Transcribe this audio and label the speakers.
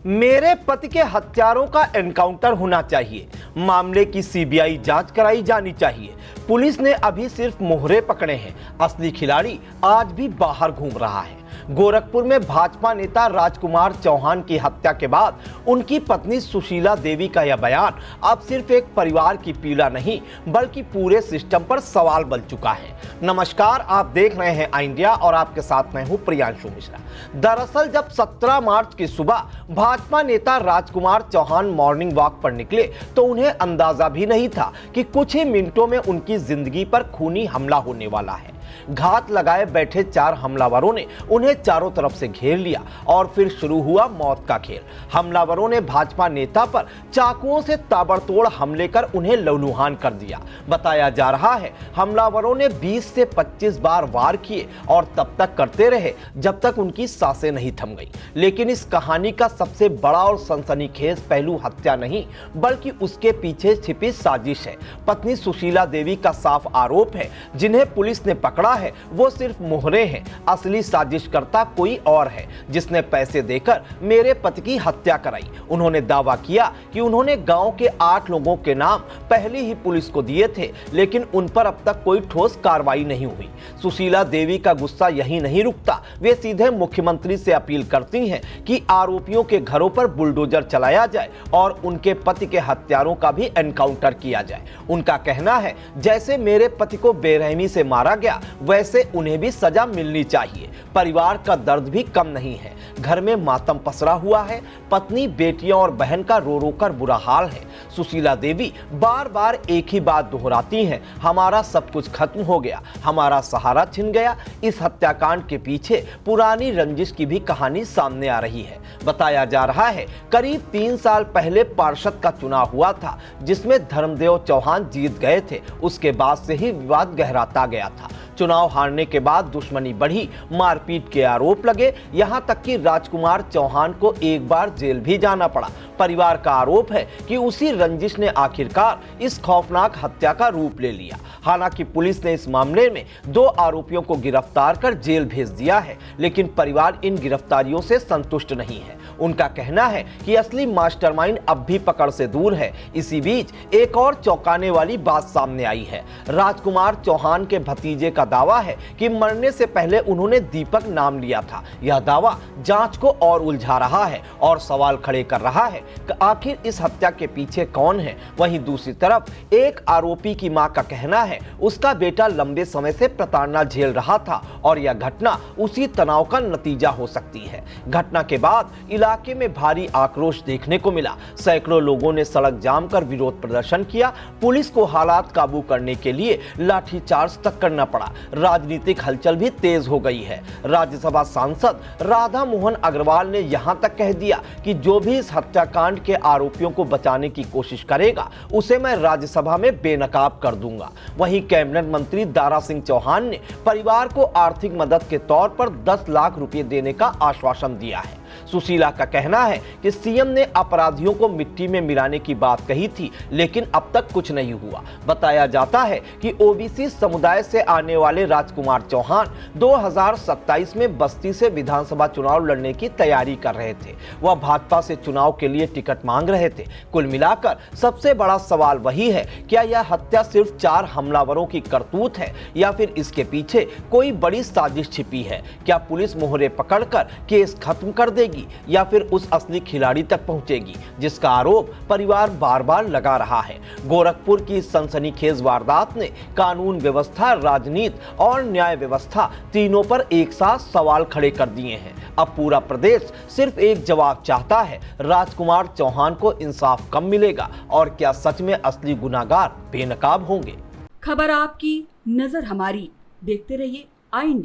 Speaker 1: मेरे पति के हत्यारों का एनकाउंटर होना चाहिए। मामले की सीबीआई जांच कराई जानी चाहिए। पुलिस ने अभी सिर्फ मोहरे पकड़े हैं, असली खिलाड़ी आज भी बाहर घूम रहा है। गोरखपुर में भाजपा नेता राजकुमार चौहान की हत्या के बाद उनकी पत्नी सुशीला देवी का यह बयान अब सिर्फ एक परिवार की पीड़ा नहीं बल्कि पूरे सिस्टम पर सवाल बन चुका है। नमस्कार, आप देख रहे हैं आई इंडिया और आपके साथ मैं हूं प्रियांशु मिश्रा। दरअसल जब 17 मार्च की सुबह भाजपा नेता राजकुमार चौहान मॉर्निंग वॉक पर निकले तो उन्हें अंदाजा भी नहीं था कि कुछ ही मिनटों में उनकी जिंदगी पर खूनी हमला होने वाला है। घात लगाए बैठे 4 हमलावरों ने उन्हें चारों तरफ से घेर लिया और फिर शुरू हुआ मौत का खेल। हमलावरों ने भाजपा नेता पर चाकुओं से ताबड़तोड़ हमले कर उन्हें लहूलुहान कर दिया। बताया जा रहा है हमलावरों ने 20 से 25 बार वार किए और तब तक करते रहे जब तक उनकी सांसें नहीं थम गई। लेकिन इस कहानी का सबसे बड़ा और सनसनीखेज पहलू हत्या नहीं बल्कि उसके पीछे छिपी साजिश है। पत्नी सुशीला देवी का साफ आरोप है जिन्हें पुलिस ने पकड़ा है वो सिर्फ मोहरे हैं, असली साजिशकर्ता कोई और है जिसने पैसे देकर मेरे पति की हत्या कराई। उन्होंने दावा किया कि उन्होंने गांव के 8 लोगों के नाम पहले ही पुलिस को दिए थे, लेकिन उन पर अब तक कोई ठोस कार्रवाई नहीं हुई। सुशीला देवी का गुस्सा यहीं नहीं रुकता, वे सीधे मुख्यमंत्री से अपील करती हैं कि आरोपियों के घरों पर बुलडोजर चलाया जाए और उनके पति के हत्यारों का भी एनकाउंटर किया जाए। उनका कहना है जैसे मेरे पति को बेरहमी से मारा गया वैसे उन्हें भी सजा मिलनी चाहिए। परिवार का दर्द भी कम नहीं है, घर में मातम पसरा हुआ है। पत्नी, बेटियां और बहन का रो रो कर बुरा हाल है। सुशीला देवी बार बार एक ही बात दोहराती हैं, हमारा सब कुछ खत्म हो गया, हमारा सहारा छिन गया। इस हत्याकांड के पीछे पुरानी रंजिश की भी कहानी सामने आ रही है। बताया जा रहा है करीब 3 साल पहले पार्षद का चुनाव हुआ था जिसमें धर्मदेव चौहान जीत गए थे। उसके बाद से ही विवाद गहराता गया था। चुनाव हारने के बाद दुश्मनी बढ़ी, मारपीट के आरोप लगे, यहां तक कि राजकुमार चौहान को एक बार जेल भी जाना पड़ा। परिवार का आरोप है कि उसी रंजिश ने आखिरकार इस खौफनाक हत्या का रूप ले लिया। हालांकि पुलिस ने इस मामले में 2 आरोपियों को गिरफ्तार कर जेल भेज दिया है, लेकिन परिवार इन गिरफ्तारियों से संतुष्ट नहीं है। उनका कहना है कि असली मास्टरमाइंड अब भी पकड़ से दूर है। इसी बीच एक और चौंकाने वाली बात सामने आई है। राजकुमार चौहान के भतीजे का दावा है कि मरने से पहले उन्होंने दीपक नाम लिया था। यह दावा जांच को और उलझा रहा है और सवाल खड़े कर रहा है कि आखिर इस हत्या के पीछे कौन है। वहीं दूसरी तरफ एक आरोपी की मां का कहना है उसका बेटा लंबे समय से प्रताड़ना झेल रहा था और यह घटना उसी तनाव का नतीजा हो सकती है। घटना के बाद इलाके में भारी आक्रोश देखने को मिला। सैकड़ों लोगों ने सड़क जाम कर विरोध प्रदर्शन किया। पुलिस को हालात काबू करने के लिए लाठीचार्ज तक करना पड़ा। राजनीतिक हलचल भी तेज हो गई है। राज्यसभा सांसद राधा मोहन अग्रवाल ने यहां तक कह दिया कि जो भी इस हत्याकांड के आरोपियों को बचाने की कोशिश करेगा उसे मैं राज्यसभा में बेनकाब कर दूंगा। वहीं कैबिनेट मंत्री दारा सिंह चौहान ने परिवार को आर्थिक मदद के तौर पर 10 लाख रुपए देने का आश्वासन दिया है। सुशीला का कहना है कि सीएम ने अपराधियों को मिट्टी में मिलाने की बात कही थी, लेकिन अब तक कुछ नहीं हुआ। बताया जाता है कि ओबीसी समुदाय से आने वाले राजकुमार चौहान 2027 में बस्ती से विधानसभा चुनाव लड़ने की तैयारी कर रहे थे। वह भाजपा से चुनाव के लिए टिकट मांग रहे थे। कुल मिलाकर सबसे बड़ा सवाल वही है, क्या यह हत्या सिर्फ 4 हमलावरों की करतूत है या फिर इसके पीछे कोई बड़ी साजिश छिपी है? क्या पुलिस मोहरे पकड़कर केस खत्म कर देगी या फिर उस असली खिलाड़ी तक पहुंचेगी जिसका आरोप परिवार बार बार लगा रहा है? गोरखपुर की सनसनीखेज वारदात ने कानून व्यवस्था, राजनीति और न्याय व्यवस्था तीनों पर एक साथ सवाल खड़े कर दिए हैं। अब पूरा प्रदेश सिर्फ एक जवाब चाहता है, राजकुमार चौहान को इंसाफ कब मिलेगा और क्या सच में असली गुनाहगार बेनकाब होंगे?
Speaker 2: खबर आपकी, नजर हमारी। देखते रहिए आई इंडिया।